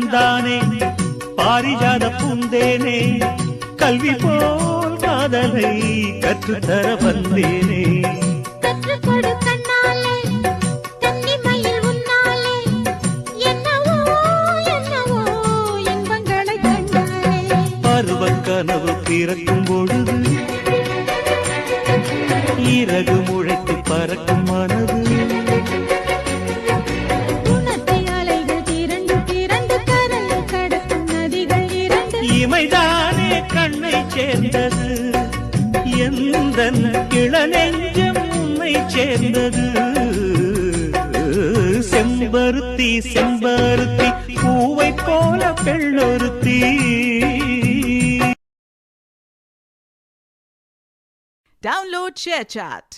நான் தானே பாரிஜாத பூந்தேனே கல்வி போல் காதலை கற்றுத்தர வந்தேனே கற்றுக்கொடு கண்ணாலே கன்னிமயில் உன்னாலே என்னவோ என்னவோ இன்பங்களை கண்டாலே பருவக் கனவு பிறக்கும் பொழுது இறகு முளைத்து பறக்கும் மனது உணர்த்தி அலைகள் திரண்டு திரண்டு கரையை கடக்கும் நதிகள் இரண்டு இமைதானே கண்ணை சேர்ந்தது எந்தன் இளநெஞ்சம் உன்னை சேர்ந்தது செம்பருத்தி செம்பருத்தி பூவை போல பெண்ணொருத்தி Download ShareChat.